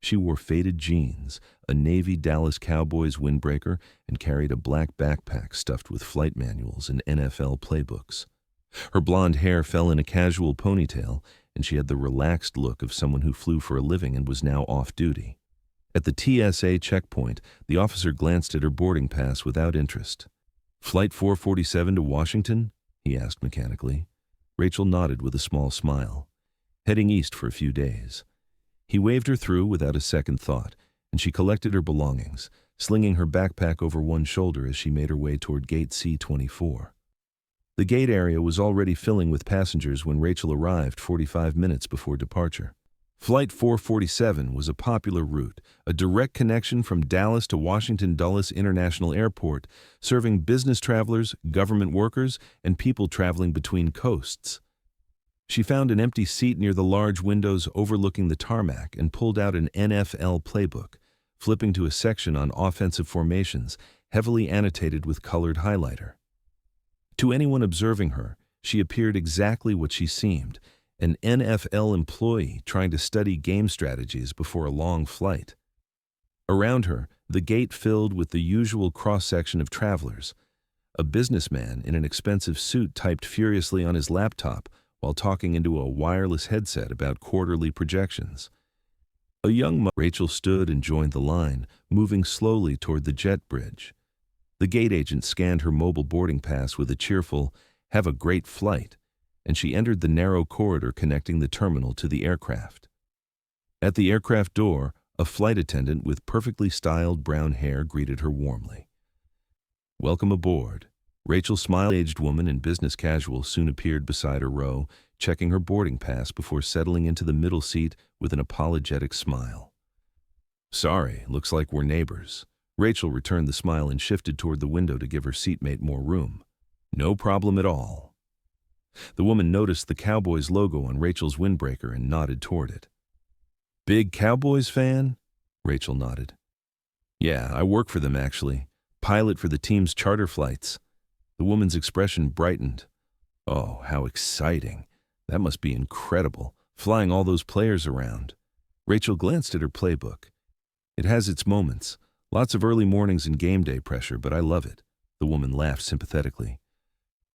She wore faded jeans, a navy Dallas Cowboys windbreaker, and carried a black backpack stuffed with flight manuals and NFL playbooks. Her blonde hair fell in a casual ponytail, and she had the relaxed look of someone who flew for a living and was now off duty. At the TSA checkpoint, the officer glanced at her boarding pass without interest. "Flight 447 to Washington?" he asked mechanically. Rachel nodded with a small smile. "Heading east for a few days." He waved her through without a second thought, and she collected her belongings, slinging her backpack over one shoulder as she made her way toward gate C-24. The gate area was already filling with passengers when Rachel arrived 45 minutes before departure. Flight 447 was a popular route, a direct connection from Dallas to Washington Dulles International Airport, serving business travelers, government workers, and people traveling between coasts. She found an empty seat near the large windows overlooking the tarmac and pulled out an NFL playbook, flipping to a section on offensive formations, heavily annotated with colored highlighter. To anyone observing her, she appeared exactly what she seemed, an NFL employee trying to study game strategies before a long flight. Around her, the gate filled with the usual cross-section of travelers. A businessman in an expensive suit typed furiously on his laptop while talking into a wireless headset about quarterly projections. Rachel stood and joined the line, moving slowly toward the jet bridge. The gate agent scanned her mobile boarding pass with a cheerful, "Have a great flight," and she entered the narrow corridor connecting the terminal to the aircraft. At the aircraft door, a flight attendant with perfectly styled brown hair greeted her warmly. "Welcome aboard." Rachel smiled. An aged woman in business casual soon appeared beside her row, checking her boarding pass before settling into the middle seat with an apologetic smile. "Sorry, looks like we're neighbors." Rachel returned the smile and shifted toward the window to give her seatmate more room. "No problem at all." The woman noticed the Cowboys logo on Rachel's windbreaker and nodded toward it. "Big Cowboys fan?" Rachel nodded. "Yeah, I work for them actually. Pilot for the team's charter flights." The woman's expression brightened. "Oh, how exciting. That must be incredible, flying all those players around." Rachel glanced at her playbook. "It has its moments. Lots of early mornings and game day pressure, but I love it." The woman laughed sympathetically.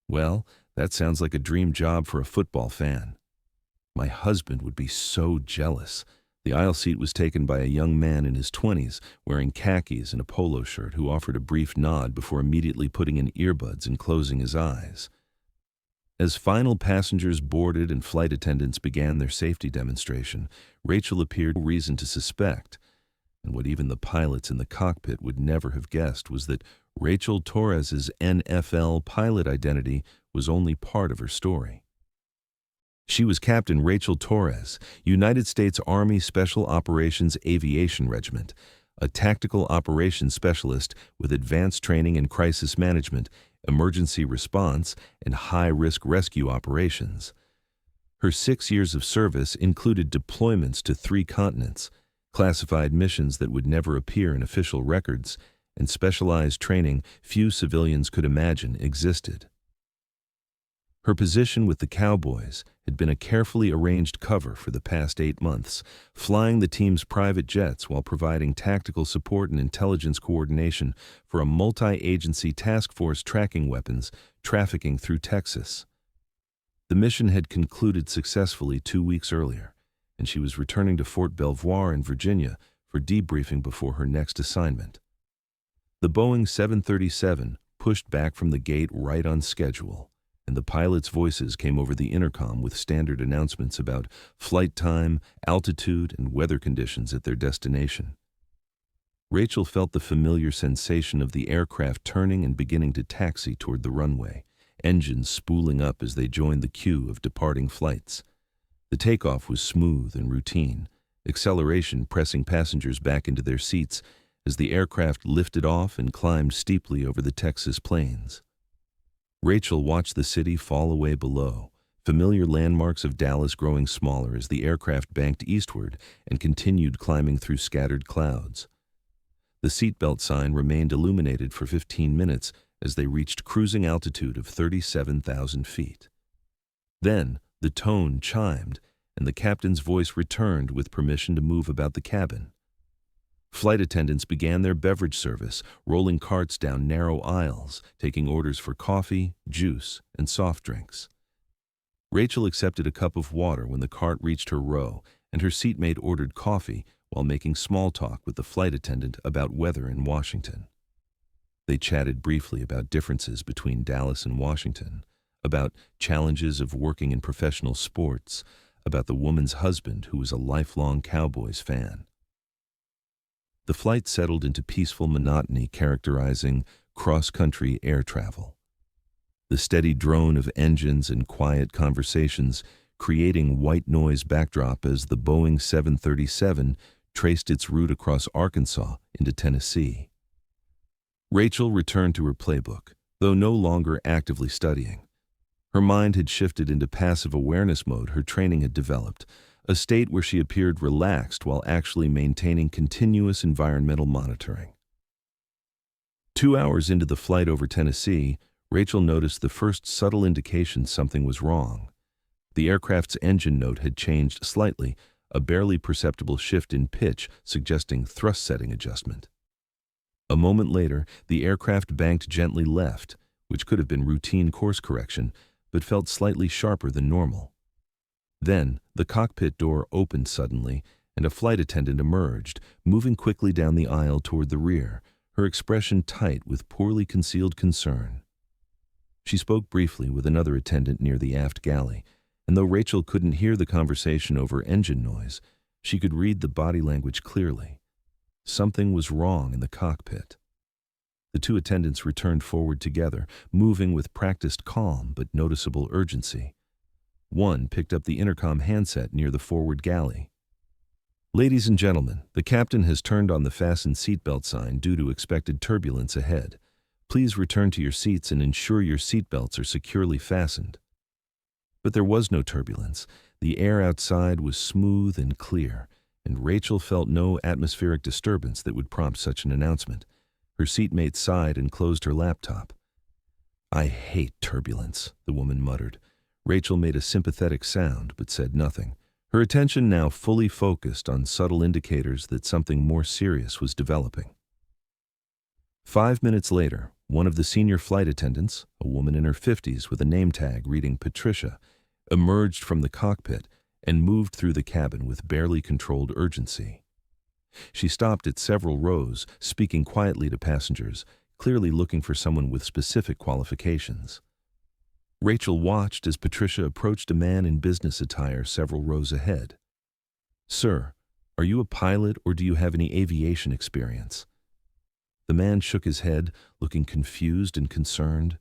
"Well, that sounds like a dream job for a football fan." "My husband would be so jealous." The aisle seat was taken by a young man in his 20s, wearing khakis and a polo shirt, who offered a brief nod before immediately putting in earbuds and closing his eyes. As final passengers boarded and flight attendants began their safety demonstration, Rachel appeared no reason to suspect, and what even the pilots in the cockpit would never have guessed was that Rachel Torres's NFL pilot identity was only part of her story. She was Captain Rachel Torres, United States Army Special Operations Aviation Regiment, a tactical operations specialist with advanced training in crisis management, emergency response, and high-risk rescue operations. Her 6 years of service included deployments to 3 continents, classified missions that would never appear in official records, and specialized training few civilians could imagine existed. Her position with the Cowboys had been a carefully arranged cover for the past 8 months, flying the team's private jets while providing tactical support and intelligence coordination for a multi-agency task force tracking weapons trafficking through Texas. The mission had concluded successfully 2 weeks earlier, and she was returning to Fort Belvoir in Virginia for debriefing before her next assignment. The Boeing 737 pushed back from the gate right on schedule, and the pilots' voices came over the intercom with standard announcements about flight time, altitude, and weather conditions at their destination. Rachel felt the familiar sensation of the aircraft turning and beginning to taxi toward the runway, engines spooling up as they joined the queue of departing flights. The takeoff was smooth and routine, acceleration pressing passengers back into their seats as the aircraft lifted off and climbed steeply over the Texas plains. Rachel watched the city fall away below, familiar landmarks of Dallas growing smaller as the aircraft banked eastward and continued climbing through scattered clouds. The seatbelt sign remained illuminated for 15 minutes as they reached cruising altitude of 37,000 feet. Then the tone chimed, and the captain's voice returned with permission to move about the cabin. Flight attendants began their beverage service, rolling carts down narrow aisles, taking orders for coffee, juice, and soft drinks. Rachel accepted a cup of water when the cart reached her row, and her seatmate ordered coffee while making small talk with the flight attendant about weather in Washington. They chatted briefly about differences between Dallas and Washington, about challenges of working in professional sports, about the woman's husband who was a lifelong Cowboys fan. The flight settled into peaceful monotony characterizing cross-country air travel. The steady drone of engines and quiet conversations creating white noise backdrop as the Boeing 737 traced its route across Arkansas into Tennessee. Rachel returned to her playbook, though no longer actively studying. Her mind had shifted into passive awareness mode her training had developed, a state where she appeared relaxed while actually maintaining continuous environmental monitoring. 2 hours into the flight over Tennessee, Rachel noticed the first subtle indication something was wrong. The aircraft's engine note had changed slightly, a barely perceptible shift in pitch suggesting thrust setting adjustment. A moment later, the aircraft banked gently left, which could have been routine course correction, but felt slightly sharper than normal. Then, the cockpit door opened suddenly, and a flight attendant emerged, moving quickly down the aisle toward the rear, her expression tight with poorly concealed concern. She spoke briefly with another attendant near the aft galley, and though Rachel couldn't hear the conversation over engine noise, she could read the body language clearly. Something was wrong in the cockpit. The two attendants returned forward together, moving with practiced calm but noticeable urgency. One picked up the intercom handset near the forward galley. "Ladies and gentlemen, the captain has turned on the fasten seatbelt sign due to expected turbulence ahead. Please return to your seats and ensure your seatbelts are securely fastened." But there was no turbulence. The air outside was smooth and clear, and Rachel felt no atmospheric disturbance that would prompt such an announcement. Her seatmate sighed and closed her laptop. "I hate turbulence," the woman muttered. Rachel made a sympathetic sound but said nothing, her attention now fully focused on subtle indicators that something more serious was developing. 5 minutes later, one of the senior flight attendants, a woman in her 50s with a name tag reading Patricia, emerged from the cockpit and moved through the cabin with barely controlled urgency. She stopped at several rows, speaking quietly to passengers, clearly looking for someone with specific qualifications. Rachel watched as Patricia approached a man in business attire several rows ahead. "Sir, are you a pilot or do you have any aviation experience?" The man shook his head, looking confused and concerned.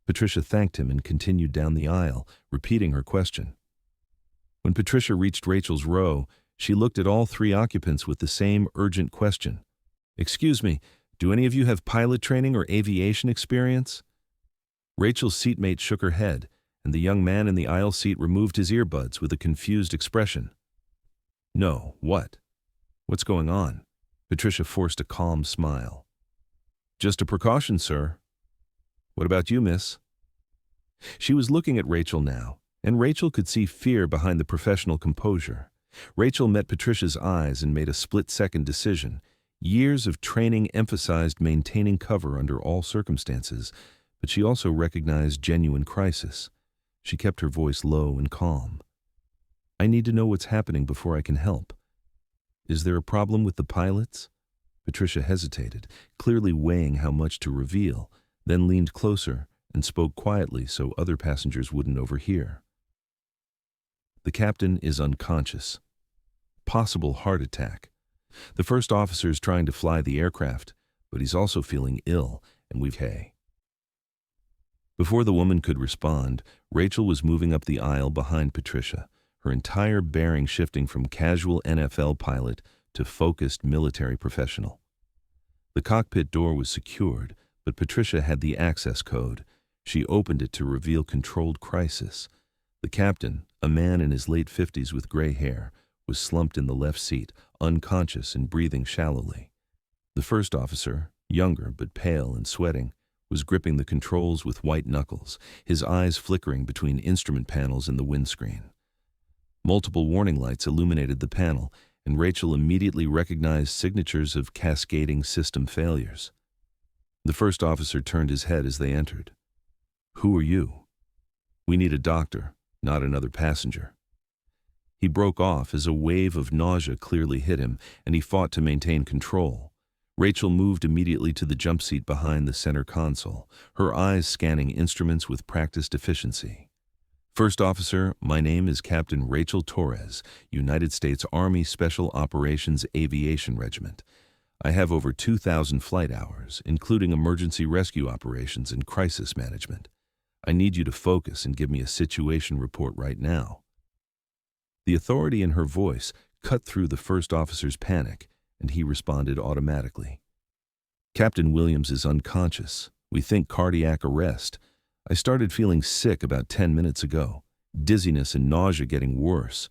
Patricia thanked him and continued down the aisle, repeating her question. When Patricia reached Rachel's row, she looked at all three occupants with the same urgent question. "Excuse me, do any of you have pilot training or aviation experience?" Rachel's seatmate shook her head, and the young man in the aisle seat removed his earbuds with a confused expression. "No, what? What's going on?" Patricia forced a calm smile. "Just a precaution, sir." "What about you, miss?" She was looking at Rachel now, and Rachel could see fear behind the professional composure. Rachel met Patricia's eyes and made a split-second decision. Years of training emphasized maintaining cover under all circumstances, but she also recognized genuine crisis. She kept her voice low and calm. "I need to know what's happening before I can help. Is there a problem with the pilots?" Patricia hesitated, clearly weighing how much to reveal, then leaned closer and spoke quietly so other passengers wouldn't overhear. "The captain is unconscious. Possible heart attack. The first officer's trying to fly the aircraft, but he's also feeling ill, and we've hay." Before the woman could respond, Rachel was moving up the aisle behind Patricia, her entire bearing shifting from casual NFL pilot to focused military professional. The cockpit door was secured, but Patricia had the access code. She opened it to reveal controlled crisis. The captain, a man in his late 50s with gray hair, was slumped in the left seat, unconscious and breathing shallowly. The first officer, younger but pale and sweating, was gripping the controls with white knuckles, his eyes flickering between instrument panels in the windscreen. Multiple warning lights illuminated the panel, and Rachel immediately recognized signatures of cascading system failures. The first officer turned his head as they entered. "Who are you?" "We need a doctor, not another passenger." He broke off as a wave of nausea clearly hit him, and he fought to maintain control. Rachel moved immediately to the jump seat behind the center console, her eyes scanning instruments with practiced efficiency. "First Officer, my name is Captain Rachel Torres, United States Army Special Operations Aviation Regiment. I have over 2,000 flight hours, including emergency rescue operations and crisis management. I need you to focus and give me a situation report right now." The authority in her voice cut through the first officer's panic, and he responded automatically. "Captain Williams is unconscious. We think cardiac arrest. I started feeling sick about 10 minutes ago. Dizziness and nausea getting worse.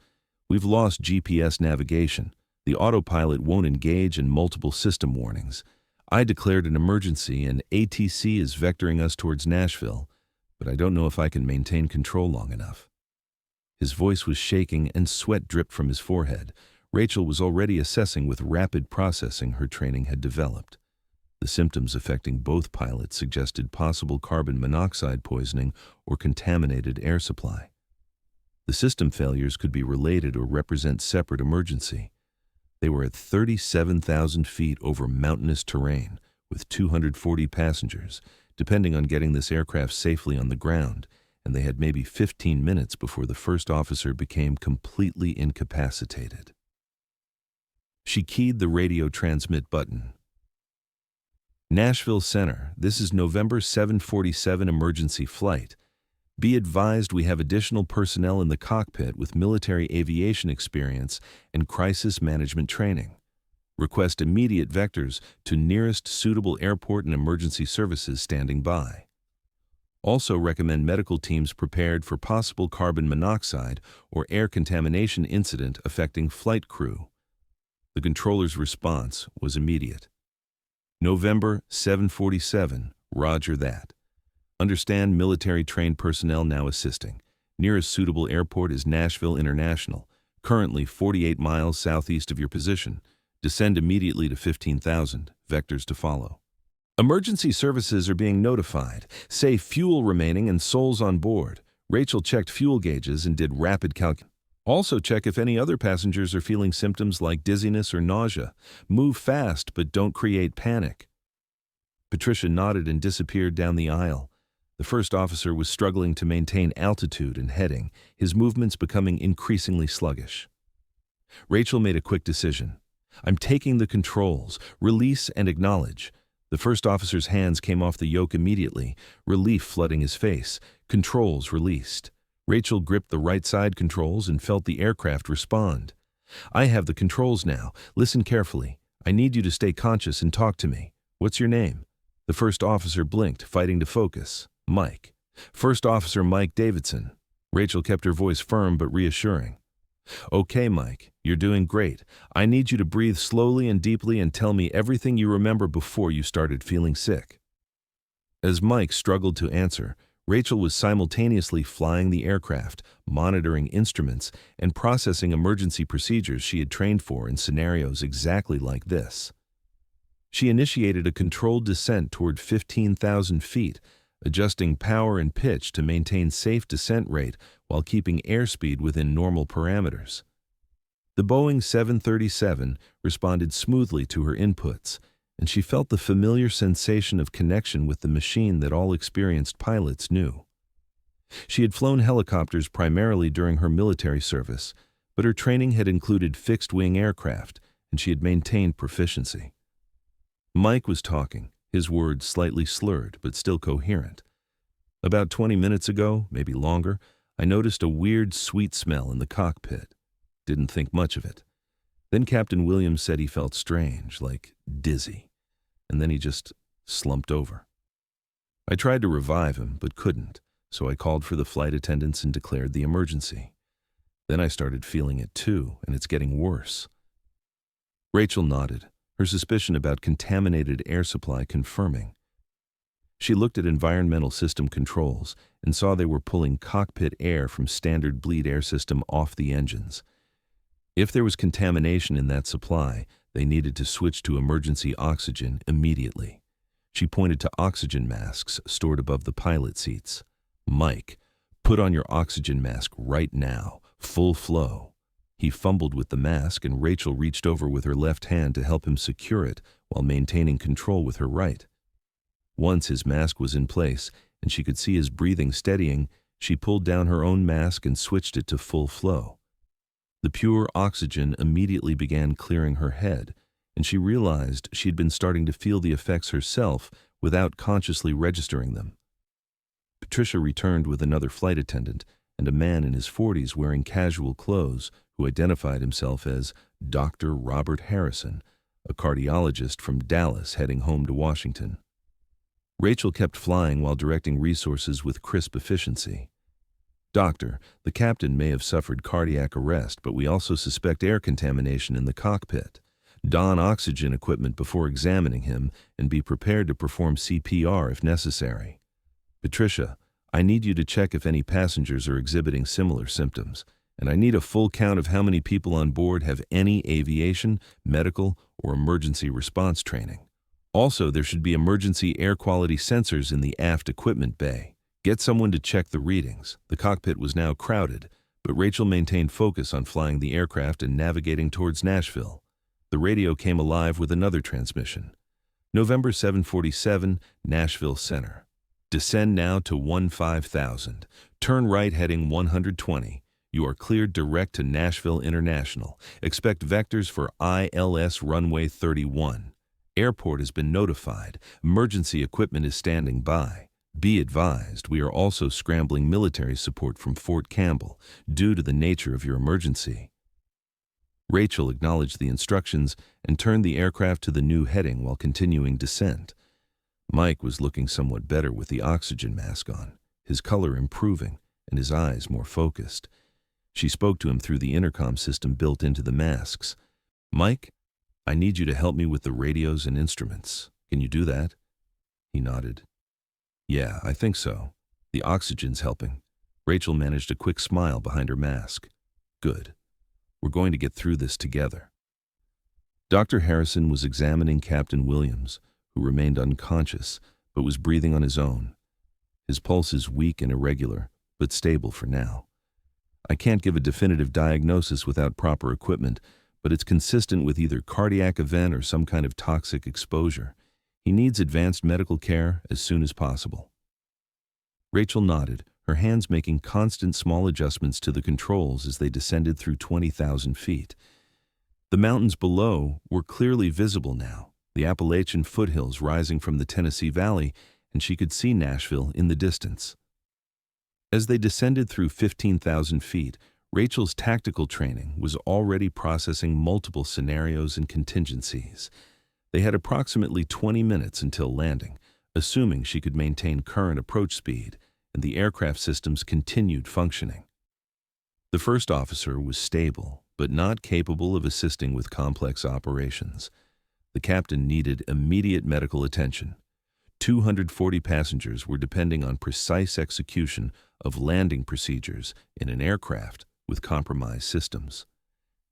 We've lost GPS navigation. The autopilot won't engage and multiple system warnings. I declared an emergency and ATC is vectoring us towards Nashville, but I don't know if I can maintain control long enough." His voice was shaking and sweat dripped from his forehead. Rachel was already assessing with rapid processing her training had developed. The symptoms affecting both pilots suggested possible carbon monoxide poisoning or contaminated air supply. The system failures could be related or represent separate emergency. They were at 37,000 feet over mountainous terrain with 240 passengers, depending on getting this aircraft safely on the ground, and they had maybe 15 minutes before the first officer became completely incapacitated. She keyed the radio transmit button. "Nashville Center, this is November 747 emergency flight. Be advised we have additional personnel in the cockpit with military aviation experience and crisis management training. Request immediate vectors to nearest suitable airport and emergency services standing by. Also recommend medical teams prepared for possible carbon monoxide or air contamination incident affecting flight crew." The controller's response was immediate. "November 747, roger that. Understand military-trained personnel now assisting. Nearest suitable airport is Nashville International, currently 48 miles southeast of your position. Descend immediately to 15,000, vectors to follow. Emergency services are being notified. Say fuel remaining and souls on board." Rachel checked fuel gauges and did rapid calculations. "Also check if any other passengers are feeling symptoms like dizziness or nausea. Move fast, but don't create panic." Patricia nodded and disappeared down the aisle. The first officer was struggling to maintain altitude and heading, his movements becoming increasingly sluggish. Rachel made a quick decision. "I'm taking the controls. Release and acknowledge." The first officer's hands came off the yoke immediately, relief flooding his face. Controls released. Rachel gripped the right side controls and felt the aircraft respond. "I have the controls now. Listen carefully. I need you to stay conscious and talk to me. What's your name?" The first officer blinked, fighting to focus. "Mike." "First Officer Mike Davidson." Rachel kept her voice firm but reassuring. "Okay, Mike, you're doing great. I need you to breathe slowly and deeply and tell me everything you remember before you started feeling sick." As Mike struggled to answer, Rachel was simultaneously flying the aircraft, monitoring instruments, and processing emergency procedures she had trained for in scenarios exactly like this. She initiated a controlled descent toward 15,000 feet, adjusting power and pitch to maintain safe descent rate while keeping airspeed within normal parameters. The Boeing 737 responded smoothly to her inputs, and she felt the familiar sensation of connection with the machine that all experienced pilots knew. She had flown helicopters primarily during her military service, but her training had included fixed-wing aircraft, and she had maintained proficiency. Mike was talking, his words slightly slurred but still coherent. "About 20 minutes ago, maybe longer, I noticed a weird, sweet smell in the cockpit. Didn't think much of it. Then Captain Williams said he felt strange, like dizzy, and then he just slumped over. I tried to revive him, but couldn't, so I called for the flight attendants and declared the emergency. Then I started feeling it too, and it's getting worse." Rachel nodded, her suspicion about contaminated air supply confirming. She looked at environmental system controls and saw they were pulling cockpit air from standard bleed air system off the engines. If there was contamination in that supply, they needed to switch to emergency oxygen immediately. She pointed to oxygen masks stored above the pilot seats. "Mike, put on your oxygen mask right now, full flow." He fumbled with the mask, and Rachel reached over with her left hand to help him secure it while maintaining control with her right. Once his mask was in place and she could see his breathing steadying, she pulled down her own mask and switched it to full flow. The pure oxygen immediately began clearing her head, and she realized she'd been starting to feel the effects herself without consciously registering them. Patricia returned with another flight attendant and a man in his 40s wearing casual clothes who identified himself as Dr. Robert Harrison, a cardiologist from Dallas heading home to Washington. Rachel kept flying while directing resources with crisp efficiency. "Doctor, the captain may have suffered cardiac arrest, but we also suspect air contamination in the cockpit. Don oxygen equipment before examining him and be prepared to perform CPR if necessary. Patricia, I need you to check if any passengers are exhibiting similar symptoms, and I need a full count of how many people on board have any aviation, medical, or emergency response training. Also, there should be emergency air quality sensors in the aft equipment bay. Get someone to check the readings." The cockpit was now crowded, but Rachel maintained focus on flying the aircraft and navigating towards Nashville. The radio came alive with another transmission. "November 747, Nashville Center. Descend now to 15,000. Turn right heading 120. You are cleared direct to Nashville International. Expect vectors for ILS runway 31. Airport has been notified. Emergency equipment is standing by. Be advised, we are also scrambling military support from Fort Campbell due to the nature of your emergency." Rachel acknowledged the instructions and turned the aircraft to the new heading while continuing descent. Mike was looking somewhat better with the oxygen mask on, his color improving and his eyes more focused. She spoke to him through the intercom system built into the masks. "Mike, I need you to help me with the radios and instruments. Can you do that?" He nodded. "Yeah, I think so. The oxygen's helping." Rachel managed a quick smile behind her mask. "Good. We're going to get through this together." Dr. Harrison was examining Captain Williams, who remained unconscious but was breathing on his own. His pulse is weak and irregular, but stable for now. "I can't give a definitive diagnosis without proper equipment, but it's consistent with either cardiac event or some kind of toxic exposure. He needs advanced medical care as soon as possible." Rachel nodded, her hands making constant small adjustments to the controls as they descended through 20,000 feet. The mountains below were clearly visible now, the Appalachian foothills rising from the Tennessee Valley, and she could see Nashville in the distance. As they descended through 15,000 feet, Rachel's tactical training was already processing multiple scenarios and contingencies. They had approximately 20 minutes until landing, assuming she could maintain current approach speed, and the aircraft systems continued functioning. The first officer was stable, but not capable of assisting with complex operations. The captain needed immediate medical attention. 240 passengers were depending on precise execution of landing procedures in an aircraft with compromised systems.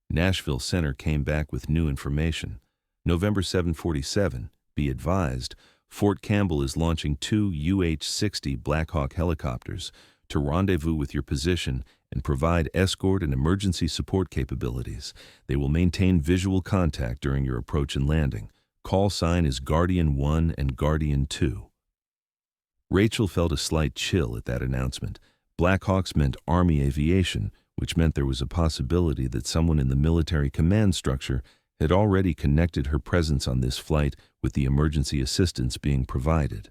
Nashville Center came back with new information. "November 747, be advised, Fort Campbell is launching 2 UH-60 Black Hawk helicopters to rendezvous with your position and provide escort and emergency support capabilities. They will maintain visual contact during your approach and landing. Call sign is Guardian 1 and Guardian 2. Rachel felt a slight chill at that announcement. Black Hawks meant Army aviation, which meant there was a possibility that someone in the military command structure had already connected her presence on this flight with the emergency assistance being provided.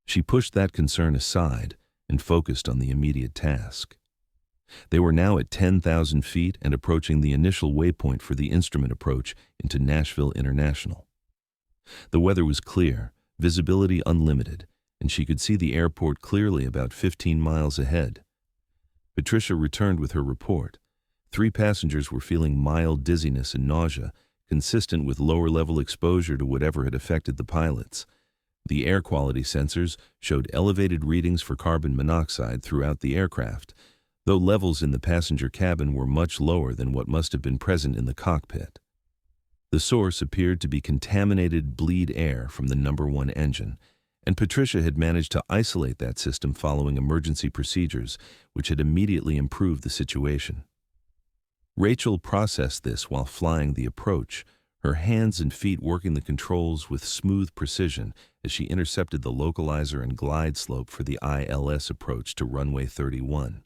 She pushed that concern aside and focused on the immediate task. They were now at 10,000 feet and approaching the initial waypoint for the instrument approach into Nashville International. The weather was clear, visibility unlimited, and she could see the airport clearly about 15 miles ahead. Patricia returned with her report. 3 passengers were feeling mild dizziness and nausea, consistent with lower-level exposure to whatever had affected the pilots. The air quality sensors showed elevated readings for carbon monoxide throughout the aircraft. though levels in the passenger cabin were much lower than what must have been present in the cockpit. The source appeared to be contaminated bleed air from the number 1 engine, and Patricia had managed to isolate that system following emergency procedures, which had immediately improved the situation. Rachel processed this while flying the approach, her hands and feet working the controls with smooth precision as she intercepted the localizer and glide slope for the ILS approach to runway 31.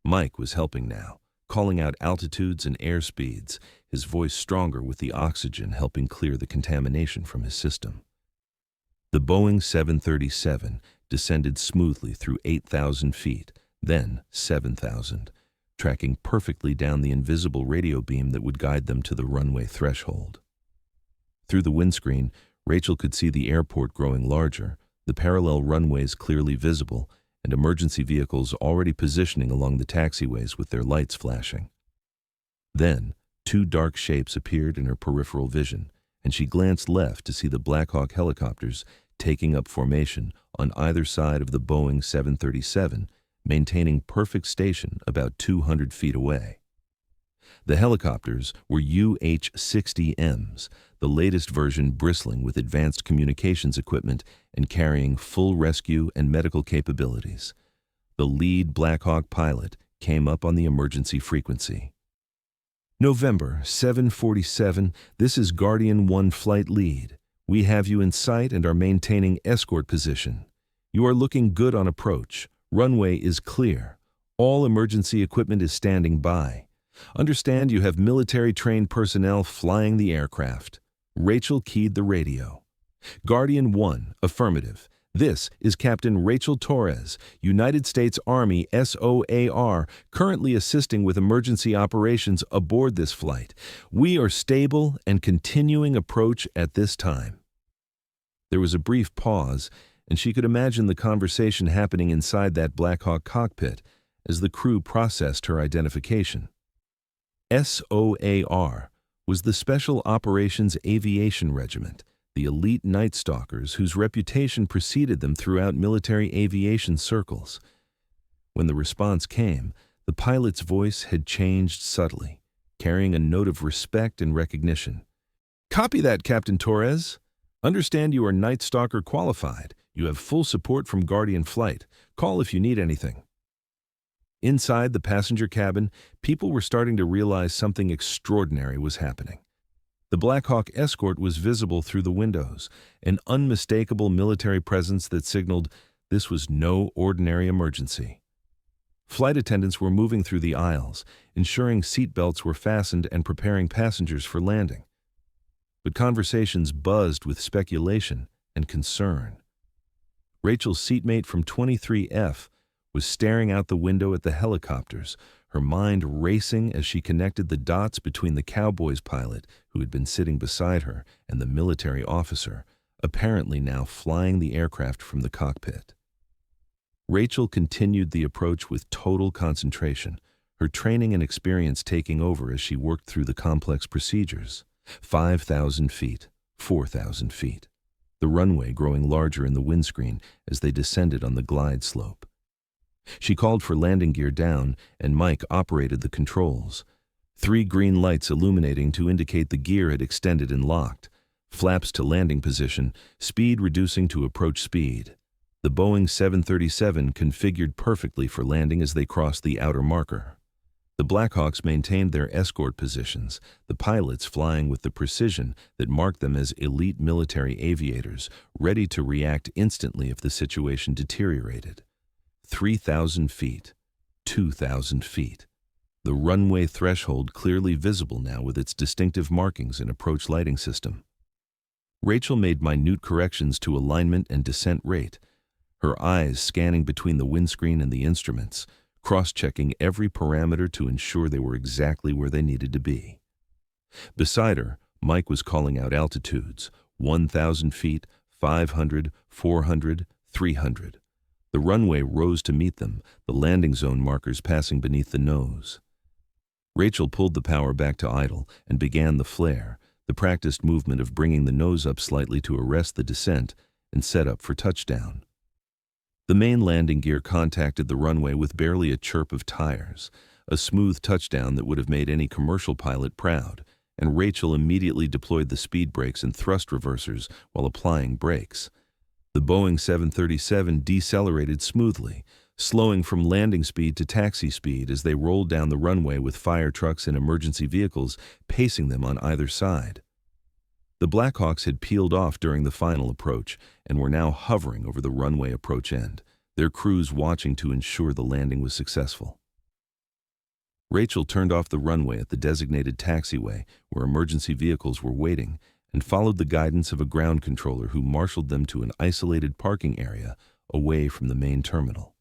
Mike was helping now, calling out altitudes and airspeeds, his voice stronger with the oxygen helping clear the contamination from his system. The Boeing 737 descended smoothly through 8,000 feet, then 7,000, tracking perfectly down the invisible radio beam that would guide them to the runway threshold. Through the windscreen, Rachel could see the airport growing larger, the parallel runways clearly visible, and emergency vehicles already positioning along the taxiways with their lights flashing. Then, 2 dark shapes appeared in her peripheral vision, and she glanced left to see the Black Hawk helicopters taking up formation on either side of the Boeing 737, maintaining perfect station about 200 feet away. The helicopters were UH-60Ms, the latest version bristling with advanced communications equipment and carrying full rescue and medical capabilities. The lead Black Hawk pilot came up on the emergency frequency. November 747, this is Guardian 1 flight lead. We have you in sight and are maintaining escort position. You are looking good on approach. Runway is clear. All emergency equipment is standing by. Understand you have military-trained personnel flying the aircraft. Rachel keyed the radio. Guardian 1, affirmative. This is Captain Rachel Torres, United States Army SOAR, currently assisting with emergency operations aboard this flight. We are stable and continuing approach at this time. There was a brief pause, and she could imagine the conversation happening inside that Black Hawk cockpit as the crew processed her identification. SOAR was the Special Operations Aviation Regiment, the elite Night Stalkers whose reputation preceded them throughout military aviation circles. When the response came, the pilot's voice had changed subtly, carrying a note of respect and recognition. Copy that, Captain Torres. Understand you are Night Stalker qualified. You have full support from Guardian Flight. Call if you need anything. Inside the passenger cabin, people were starting to realize something extraordinary was happening. The Black Hawk escort was visible through the windows, an unmistakable military presence that signaled this was no ordinary emergency. Flight attendants were moving through the aisles, ensuring seat belts were fastened and preparing passengers for landing. But conversations buzzed with speculation and concern. Rachel's seatmate from 23F was staring out the window at the helicopters, her mind racing as she connected the dots between the Cowboys pilot who had been sitting beside her and the military officer, apparently now flying the aircraft from the cockpit. Rachel continued the approach with total concentration, her training and experience taking over as she worked through the complex procedures. 5,000 feet, 4,000 feet. The runway growing larger in the windscreen as they descended on the glide slope. She called for landing gear down, and Mike operated the controls. 3 green lights illuminating to indicate the gear had extended and locked. Flaps to landing position, speed reducing to approach speed. The Boeing 737 configured perfectly for landing as they crossed the outer marker. The Blackhawks maintained their escort positions, the pilots flying with the precision that marked them as elite military aviators, ready to react instantly if the situation deteriorated. 3,000 feet, 2,000 feet. The runway threshold clearly visible now with its distinctive markings and approach lighting system. Rachel made minute corrections to alignment and descent rate, her eyes scanning between the windscreen and the instruments, cross-checking every parameter to ensure they were exactly where they needed to be. Beside her, Mike was calling out altitudes, 1,000 feet, 500, 400, 300. The runway rose to meet them, the landing zone markers passing beneath the nose. Rachel pulled the power back to idle and began the flare, the practiced movement of bringing the nose up slightly to arrest the descent and set up for touchdown. The main landing gear contacted the runway with barely a chirp of tires, a smooth touchdown that would have made any commercial pilot proud, and Rachel immediately deployed the speed brakes and thrust reversers while applying brakes. The Boeing 737 decelerated smoothly, slowing from landing speed to taxi speed as they rolled down the runway with fire trucks and emergency vehicles pacing them on either side. The Blackhawks had peeled off during the final approach and were now hovering over the runway approach end, their crews watching to ensure the landing was successful. Rachel turned off the runway at the designated taxiway where emergency vehicles were waiting and followed the guidance of a ground controller who marshaled them to an isolated parking area away from the main terminal.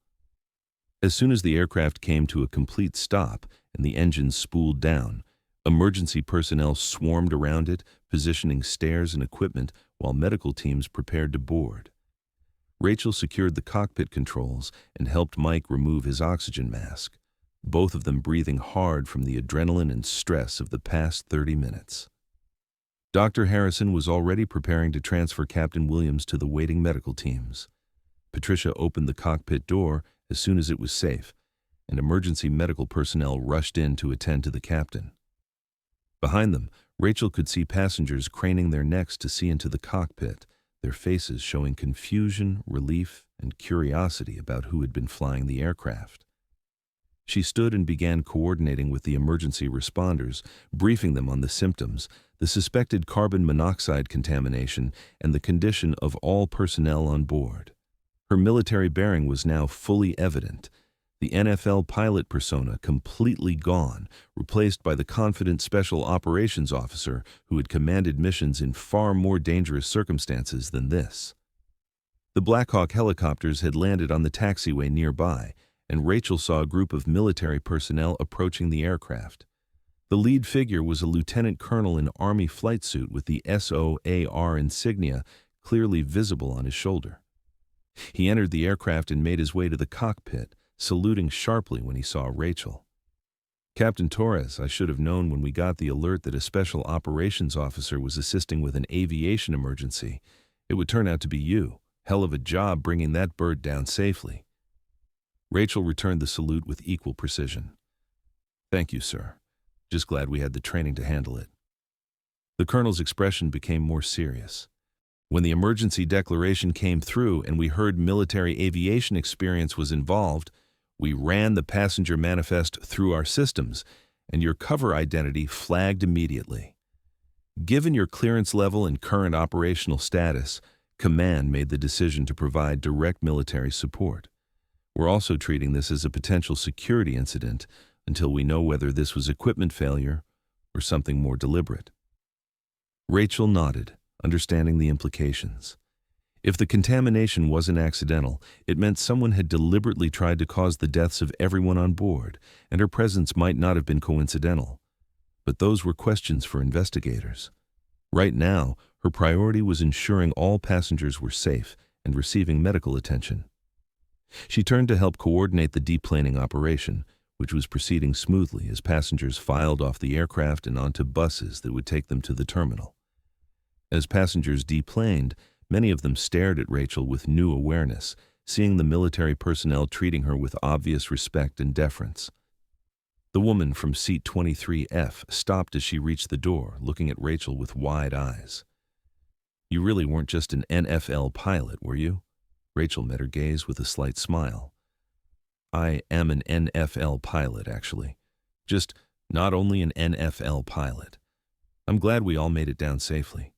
As soon as the aircraft came to a complete stop and the engines spooled down, emergency personnel swarmed around it, positioning stairs and equipment while medical teams prepared to board. Rachel secured the cockpit controls and helped Mike remove his oxygen mask, both of them breathing hard from the adrenaline and stress of the past 30 minutes. Dr. Harrison was already preparing to transfer Captain Williams to the waiting medical teams. Patricia opened the cockpit door as soon as it was safe, and emergency medical personnel rushed in to attend to the captain. Behind them, Rachel could see passengers craning their necks to see into the cockpit, their faces showing confusion, relief, and curiosity about who had been flying the aircraft. She stood and began coordinating with the emergency responders, briefing them on the symptoms, the suspected carbon monoxide contamination, and the condition of all personnel on board. Her military bearing was now fully evident. The NFL pilot persona completely gone, replaced by the confident special operations officer who had commanded missions in far more dangerous circumstances than this. The Blackhawk helicopters had landed on the taxiway nearby, and Rachel saw a group of military personnel approaching the aircraft. The lead figure was a lieutenant colonel in Army flight suit with the SOAR insignia clearly visible on his shoulder. He entered the aircraft and made his way to the cockpit, saluting sharply when he saw Rachel. "Captain Torres, I should have known when we got the alert that a special operations officer was assisting with an aviation emergency. It would turn out to be you. Hell of a job bringing that bird down safely." Rachel returned the salute with equal precision. "Thank you, sir. Just glad we had the training to handle it." The colonel's expression became more serious. When the emergency declaration came through and we heard military aviation experience was involved, we ran the passenger manifest through our systems, and your cover identity flagged immediately. Given your clearance level and current operational status, Command made the decision to provide direct military support. We're also treating this as a potential security incident until we know whether this was equipment failure or something more deliberate. Rachel nodded, understanding the implications. If the contamination wasn't accidental, it meant someone had deliberately tried to cause the deaths of everyone on board, and her presence might not have been coincidental. But those were questions for investigators. Right now, her priority was ensuring all passengers were safe and receiving medical attention. She turned to help coordinate the deplaning operation, which was proceeding smoothly as passengers filed off the aircraft and onto buses that would take them to the terminal. As passengers deplaned, many of them stared at Rachel with new awareness, seeing the military personnel treating her with obvious respect and deference. The woman from seat 23F stopped as she reached the door, looking at Rachel with wide eyes. "You really weren't just an NFL pilot, were you?" Rachel met her gaze with a slight smile. "I am an NFL pilot, actually. Just not only an NFL pilot. I'm glad we all made it down safely."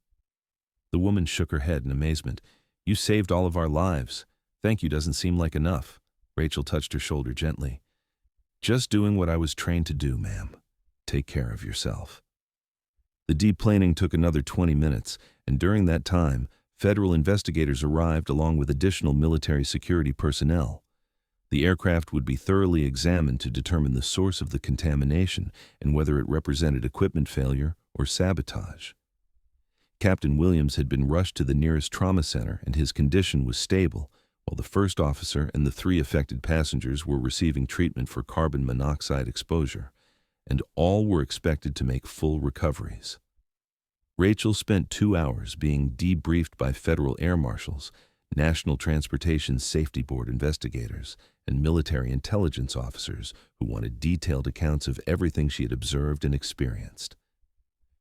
The woman shook her head in amazement. "You saved all of our lives. Thank you doesn't seem like enough." Rachel touched her shoulder gently. "Just doing what I was trained to do, ma'am. Take care of yourself." The deplaning took another 20 minutes, and during that time, federal investigators arrived along with additional military security personnel. The aircraft would be thoroughly examined to determine the source of the contamination and whether it represented equipment failure or sabotage. Captain Williams had been rushed to the nearest trauma center and his condition was stable, while the first officer and the 3 affected passengers were receiving treatment for carbon monoxide exposure, and all were expected to make full recoveries. Rachel spent 2 hours being debriefed by federal air marshals, National Transportation Safety Board investigators, and military intelligence officers who wanted detailed accounts of everything she had observed and experienced.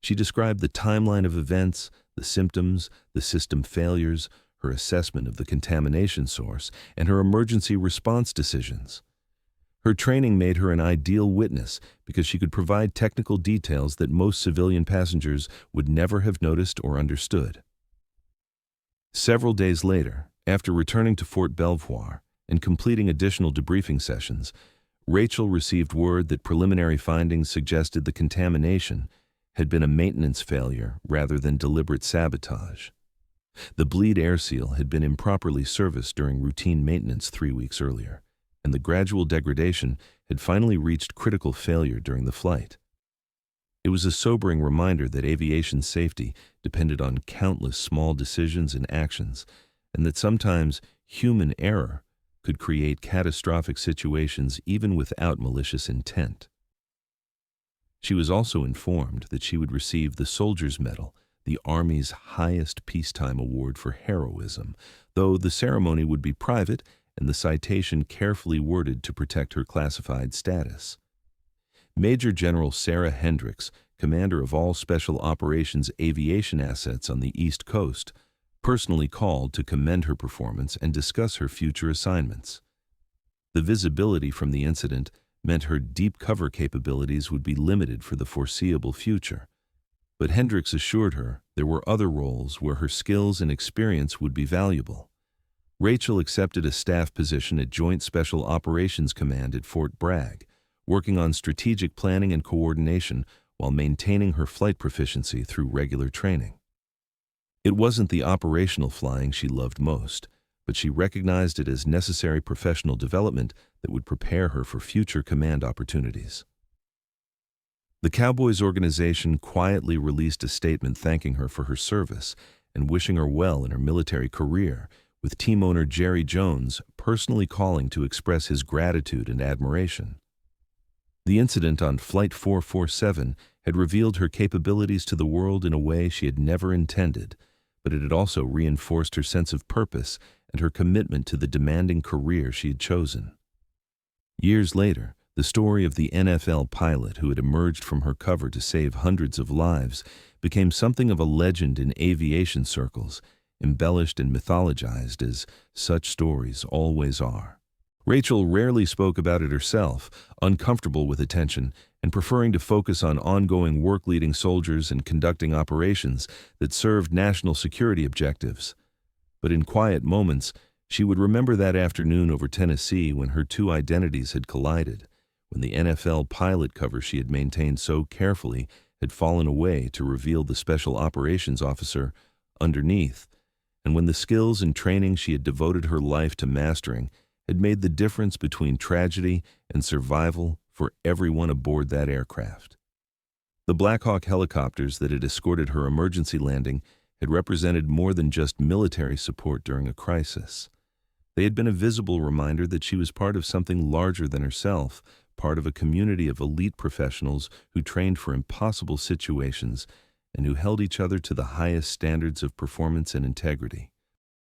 She described the timeline of events, the symptoms, the system failures, her assessment of the contamination source, and her emergency response decisions. Her training made her an ideal witness because she could provide technical details that most civilian passengers would never have noticed or understood. Several days later, after returning to Fort Belvoir and completing additional debriefing sessions, Rachel received word that preliminary findings suggested the contamination had been a maintenance failure rather than deliberate sabotage. The bleed air seal had been improperly serviced during routine maintenance 3 weeks earlier, and the gradual degradation had finally reached critical failure during the flight. It was a sobering reminder that aviation safety depended on countless small decisions and actions, and that sometimes human error could create catastrophic situations even without malicious intent. She was also informed that she would receive the Soldier's Medal, the Army's highest peacetime award for heroism, though the ceremony would be private and the citation carefully worded to protect her classified status. Major General Sarah Hendricks, commander of all Special Operations aviation assets on the East Coast, personally called to commend her performance and discuss her future assignments. The visibility from the incident meant her deep cover capabilities would be limited for the foreseeable future, but Hendricks assured her there were other roles where her skills and experience would be valuable. Rachel accepted a staff position at Joint Special Operations Command at Fort Bragg, working on strategic planning and coordination while maintaining her flight proficiency through regular training. It wasn't the operational flying she loved most, but she recognized it as necessary professional development that would prepare her for future command opportunities. The Cowboys organization quietly released a statement thanking her for her service and wishing her well in her military career, with team owner Jerry Jones personally calling to express his gratitude and admiration. The incident on Flight 447 had revealed her capabilities to the world in a way she had never intended, but it had also reinforced her sense of purpose and her commitment to the demanding career she had chosen. Years later, the story of the NFL pilot who had emerged from her cover to save hundreds of lives became something of a legend in aviation circles, embellished and mythologized as such stories always are. Rachel rarely spoke about it herself, uncomfortable with attention and preferring to focus on ongoing work leading soldiers and conducting operations that served national security objectives. But in quiet moments, she would remember that afternoon over Tennessee when her two identities had collided, when the NFL pilot cover she had maintained so carefully had fallen away to reveal the special operations officer underneath, and when the skills and training she had devoted her life to mastering had made the difference between tragedy and survival for everyone aboard that aircraft. The Black Hawk helicopters that had escorted her emergency landing had represented more than just military support during a crisis. They had been a visible reminder that she was part of something larger than herself, part of a community of elite professionals who trained for impossible situations and who held each other to the highest standards of performance and integrity.